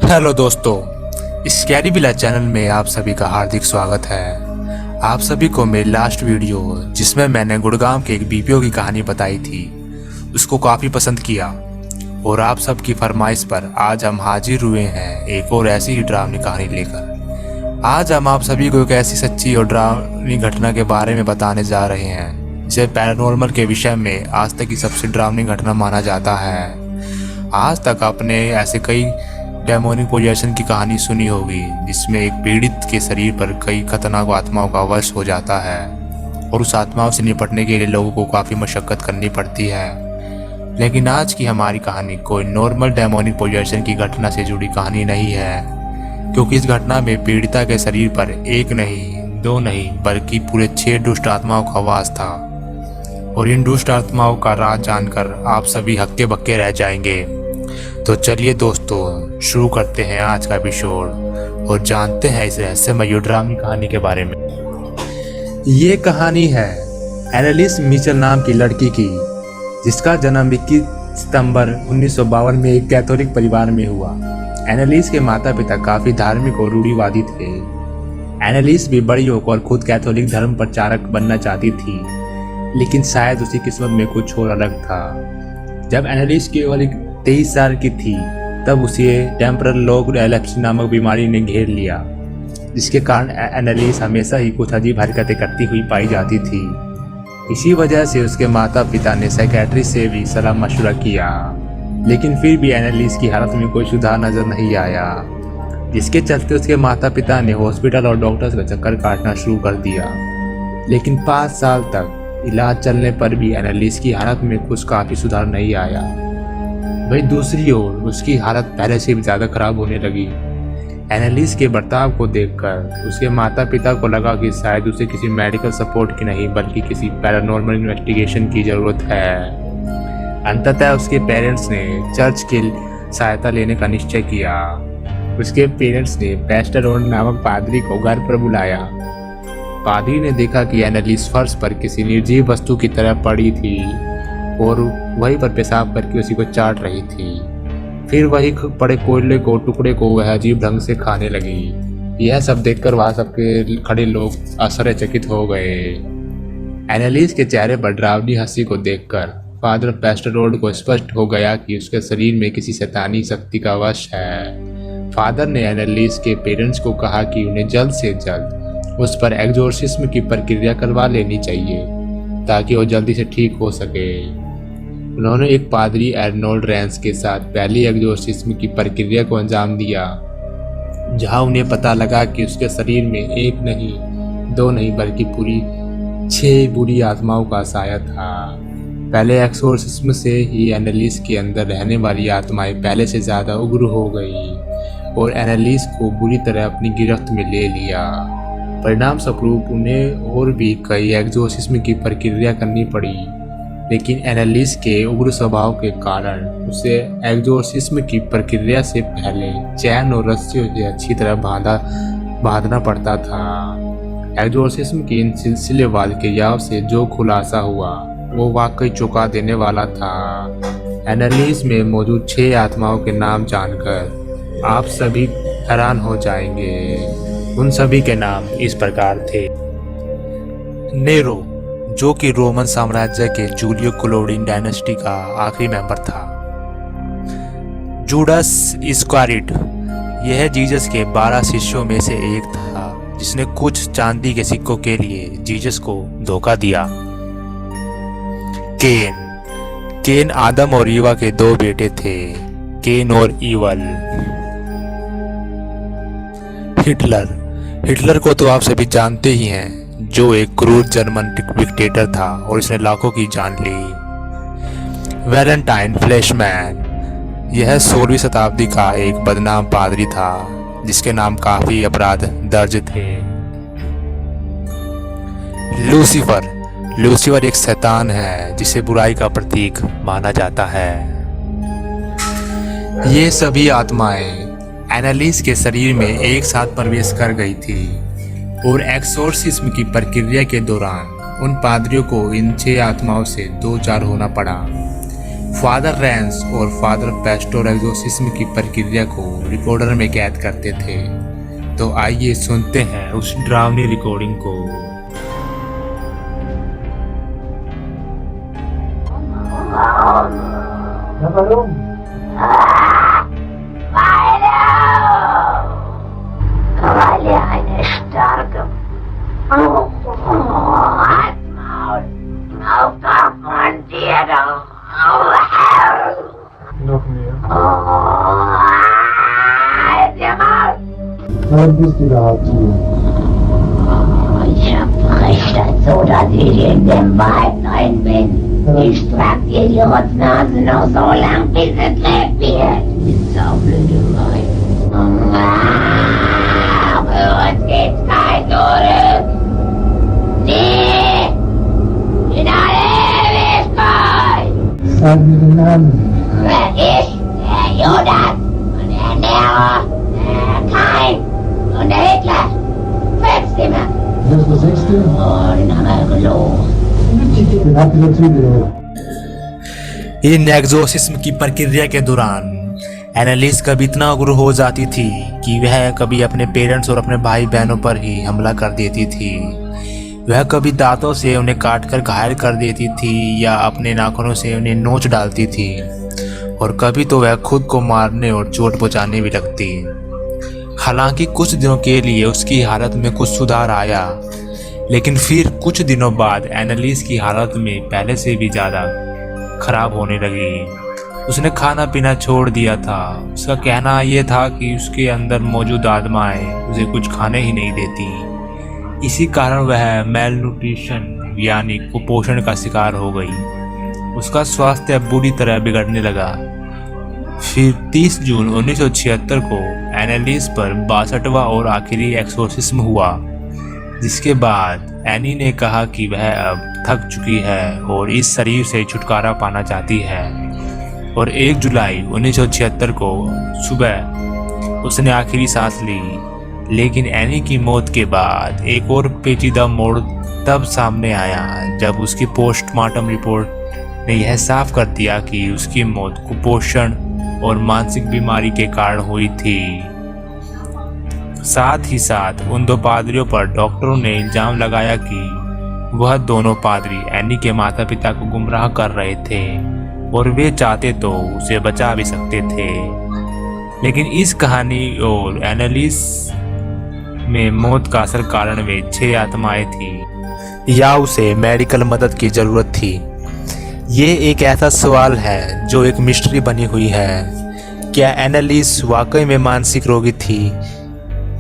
Hello दोस्तों, scary villa channel में आप सभी का हार्दिक स्वागत है। आप सभी को मेरी लास्ट वीडियो जिसमें मैंने गुड़गांव के एक बीपीओ की कहानी बताई थी उसको काफ़ी पसंद किया और आप सबकी फरमाइश पर आज हम हाजिर हुए हैं एक और ऐसी ही डरावनी कहानी लेकर। आज हम आप सभी को एक ऐसी सच्ची और डरावनी घटना के बारे में बताने जा रहे हैं जिसे पैरानॉर्मल के विषय में आज तक की सबसे डरावनी घटना माना जाता है। आज तक आपने ऐसे कई डेमोनिक पोजेशन की कहानी सुनी होगी जिसमें एक पीड़ित के शरीर पर कई खतरनाक आत्माओं का वश हो जाता है और उस आत्माओं से निपटने के लिए लोगों को काफ़ी मशक्कत करनी पड़ती है। लेकिन आज की हमारी कहानी कोई नॉर्मल डेमोनिक पोजेशन की घटना से जुड़ी कहानी नहीं है, क्योंकि इस घटना में पीड़िता के शरीर पर एक नहीं, दो नहीं, बल्कि पूरे 6 दुष्ट आत्माओं का वास था। और इन दुष्ट आत्माओं का राज जानकर आप सभी हक्के बक्के रह जाएंगे। तो चलिए दोस्तों, शुरू करते हैं आज का एपिसोड और जानते हैं इस रहस्यमय डरावनी कहानी के बारे में। ये कहानी है एनालिस मिचेल नाम की लड़की की, जिसका जन्म 21 सितंबर 1952 में एक कैथोलिक परिवार में हुआ। एनालिस के माता पिता काफ़ी धार्मिक और रूढ़िवादी थे। एनालिस भी बड़ी होकर खुद कैथोलिक धर्म प्रचारक बनना चाहती थी, लेकिन शायद उसकी किस्मत में कुछ और अलग था। जब एनालिस केवल 23 साल की थी तब उसे टेम्परल लोब एपिलेप्सी नामक बीमारी ने घेर लिया, जिसके कारण एनालिस हमेशा ही कुछ अजीब हरकतें करती हुई पाई जाती थी। इसी वजह से उसके माता पिता ने साइकेट्रिस्ट से भी सलाह मशवरा किया, लेकिन फिर भी एनालिस की हालत में कोई सुधार नजर नहीं आया, जिसके चलते उसके माता पिता ने हॉस्पिटल और डॉक्टर्स का चक्कर काटना शुरू कर दिया। लेकिन 5 साल तक इलाज चलने पर भी एनालिस की हालत में कुछ काफ़ी सुधार नहीं आया। वहीं दूसरी ओर उसकी हालत पहले से भी ज़्यादा खराब होने लगी। एनालिस के बर्ताव को देखकर उसके माता पिता को लगा कि शायद उसे किसी मेडिकल सपोर्ट की नहीं बल्कि किसी पैरानॉर्मल इन्वेस्टिगेशन की ज़रूरत है। अंततः उसके पेरेंट्स ने चर्च की सहायता लेने का निश्चय किया। उसके पेरेंट्स ने पैस्टर रोन नामक पादरी को घर पर बुलाया। पादरी ने देखा कि एनालिस फर्श पर किसी निर्जीव वस्तु की तरह पड़ी थी और वहीं पर पेशाब करके उसी को चाट रही थी। फिर वही पड़े कोयले को टुकड़े को वह अजीब ढंग से खाने लगी। यह सब देखकर वहाँ सबके खड़े लोग आश्चर्यचकित हो गए। एनालिस के चेहरे पर डरावनी हंसी को देखकर फादर पेस्टरोड को स्पष्ट हो गया कि उसके शरीर में किसी शैतानी शक्ति का वश है। फादर ने एनालिस के पेरेंट्स को कहा कि उन्हें जल्द से जल्द उस पर एग्जोर्सिज्म की प्रक्रिया करवा लेनी चाहिए ताकि वो जल्दी से ठीक हो सके। उन्होंने एक पादरी एर्नोल्ड रेंस के साथ पहली एग्जोर्सिज्म की प्रक्रिया को अंजाम दिया, जहां उन्हें पता लगा कि उसके शरीर में एक नहीं, दो नहीं, बल्कि पूरी 6 बुरी आत्माओं का साया था। पहले एक्सोर्सिज्म से ही एनालिस के अंदर रहने वाली आत्माएं पहले से ज़्यादा उग्र हो गई और एनालिस को बुरी तरह अपनी गिरफ्त में ले लिया। परिणाम स्वरूप उन्हें और भी कई एग्जोर्सिज्म की प्रक्रिया करनी पड़ी, लेकिन एनालिस के उग्र स्वभाव के कारण उसे एग्जोर्सिज्म की प्रक्रिया से पहले चैन और रस्सियों से अच्छी तरह बांधना पड़ता था। एग्जोर्सिज्म के इन सिलसिलेवार क्रियाओं से जो खुलासा हुआ वो वाकई चौंका देने वाला था। एनालिस में मौजूद 6 आत्माओं के नाम जानकर आप सभी हैरान हो जाएंगे। उन सभी के नाम इस प्रकार थे। नेरो, जो कि रोमन साम्राज्य के जूलियो क्लोडिन डायनेस्टी का आखिरी मेंबर था। जूडास इस्कारियोट, यह जीसस के 12 शिष्यों में से एक था जिसने कुछ चांदी के सिक्कों के लिए जीसस को धोखा दिया। केन आदम और ईवा के 2 बेटे थे, केन और ईवल। हिटलर को तो आप सभी जानते ही हैं, जो एक क्रूर जर्मन डिक्टेटर था और इसने लाखों की जान ली। वैलेंटाइन फ्लैशमैन, यह 16वीं शताब्दी का एक बदनाम पादरी था जिसके नाम काफी अपराध दर्ज थे। लूसीफर एक शैतान है जिसे बुराई का प्रतीक माना जाता है। ये सभी आत्माएं एनालिस के शरीर में एक साथ प्रवेश कर गई थी और एक्सोर्सिज्म की प्रक्रिया के दौरान उन पादरियों को इन 6 आत्माओं से 2-4 होना पड़ा। फादर रैंस और फादर पेस्टोर एग्जोर्सिज्म की प्रक्रिया को रिकॉर्डर में कैद करते थे। तो आइए सुनते हैं उस डरावनी रिकॉर्डिंग को। Was bist du überhaupt hier? Ich verspreche das so, dass ich in dem Wald rein bin. Ich trag dir die Rotznase noch so lang, bis es lebt wird. Ist saublöde Weib. Für uns geht's kein Zurück. Nee! In alle Ewigkeit! Sag mir den Namen. Ich, der Judas und der Nero, der Kain und der Hitler. 5 Stimmen. Das ist der 6. Oh, den haben wir gelogen. Den habt ihr natürlich gehört. इन एग्जोर्सिज्म की प्रक्रिया के दौरान एनालिस कभी इतना उग्र हो जाती थी कि वह कभी अपने पेरेंट्स और अपने भाई बहनों पर ही हमला कर देती थी। वह कभी दांतों से उन्हें काटकर घायल कर देती थी या अपने नाखूनों से उन्हें नोच डालती थी, और कभी तो वह खुद को मारने और चोट पहुंचाने भी लगती। हालांकि कुछ दिनों के लिए उसकी हालत में कुछ सुधार आया, लेकिन फिर कुछ दिनों बाद एनालिस की हालत में पहले से भी ज़्यादा खराब होने लगी। उसने खाना पीना छोड़ दिया था। उसका कहना यह था कि उसके अंदर मौजूद आत्माएं उसे कुछ खाने ही नहीं देती। इसी कारण वह मेल न्यूट्रिशन यानी कुपोषण का शिकार हो गई। उसका स्वास्थ्य बुरी तरह बिगड़ने लगा। फिर 30 जून 1976 को एनालिस पर 62वां और आखिरी एक्सोर्सिज्म हुआ, जिसके बाद एनी ने कहा कि वह अब थक चुकी है और इस शरीर से छुटकारा पाना चाहती है। और 1 जुलाई 1976 को सुबह उसने आखिरी सांस ली। लेकिन एनी की मौत के बाद एक और पेचीदा मोड़ तब सामने आया जब उसकी पोस्टमार्टम रिपोर्ट ने यह साफ कर दिया कि उसकी मौत कुपोषण और मानसिक बीमारी के कारण हुई थी। साथ ही साथ उन 2 पादरियों पर डॉक्टरों ने इल्जाम लगाया कि वह दोनों पादरी एनी के माता पिता को गुमराह कर रहे थे और वे चाहते तो उसे बचा भी सकते थे। लेकिन इस कहानी और एनालिस में मौत का असल कारण वे 6 आत्माएं थी या उसे मेडिकल मदद की जरूरत थी। ये एक ऐसा सवाल है जो एक मिस्ट्री बनी हुई है। क्या एनालिस वाकई में मानसिक रोगी थी?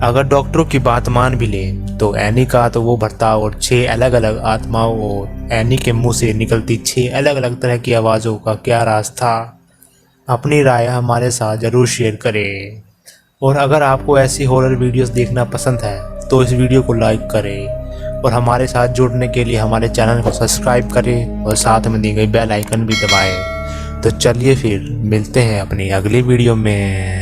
अगर डॉक्टरों की बात मान भी लें तो एनी का तो वो बर्ताव और 6 अलग अलग आत्माओं और एनी के मुंह से निकलती 6 अलग अलग तरह की आवाज़ों का क्या राज था? अपनी राय हमारे साथ ज़रूर शेयर करें। और अगर आपको ऐसी हॉरर वीडियोस देखना पसंद है तो इस वीडियो को लाइक करें और हमारे साथ जुड़ने के लिए हमारे चैनल को सब्सक्राइब करें और साथ में दी गई बेल आइकन भी दबाएं। तो चलिए फिर मिलते हैं अपनी अगली वीडियो में।